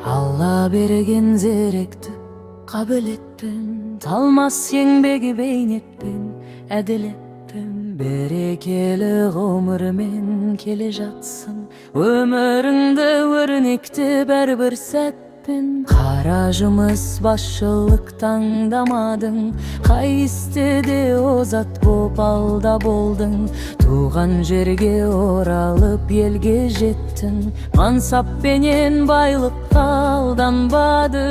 Алла берген зеректік қабілетпен, талмас еңбегі бейнетпен, әділетпен, берекелі ғұмырмен келе жатсын. Өміріңді өрнекті бәрбір сәтпен, қара жұмыс басшылық таңдамадың, қай істеде озат боп алда болдың. Туған жерге оралып елге жеттің, мансаппенен байлыққа алданбадың.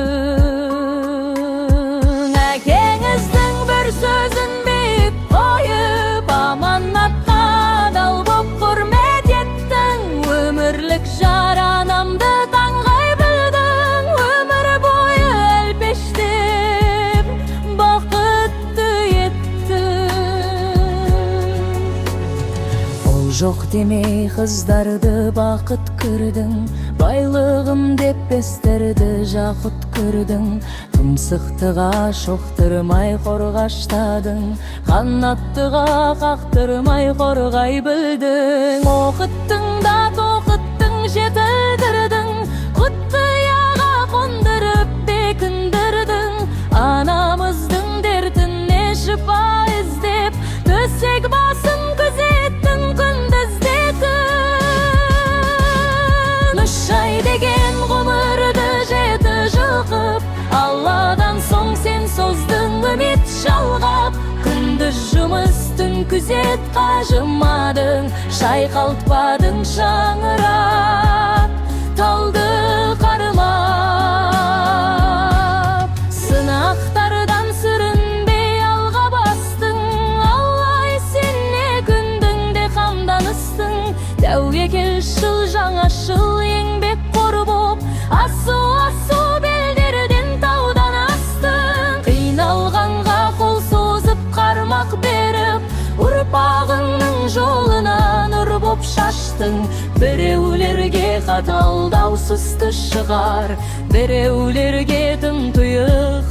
Әкеңіздің бір сөзін биік қойып, аманатқа адал боп құрмет еттің. Өмірлік жар анамды таңғай білдің, өмір бойы әлпештеп бақытты еттің. Ол жоқ демей қыздарды бақыт көрдің, байлығым деп бестерді жақұт көрдің. Тұмсықтыға шоқтырмай қорғаштадың, қанаттыға қақтырмай қорғай білдің. Оқыттың да тоқыттың, жетілдірдің, құттияға қондырып бекіндірдің. Анамыздың дертіне шипа іздеп, төсек басын күзеттің, күндіздетің. 3 ай деген ғұмырды 7 жыл қып, Алладан соң сен создың үміт жалғап. Күндіз жұмыс, түн күзет қажымадың, шайқалтпадың шаңырақ талды қармап. Сынақтардан сүрінбей алға бастың, Аллай сенне күндіңде қамданыстың. Тәуге келшіл жаңашыл еңбек қор боп, асу белдерден таудан астың. Қиналғанға қол созып қармақ беріп, ұрпағыңның жолына нұр боп шаштың. Біреулерге қатал даусызды шығар, біреулерге тым тұйық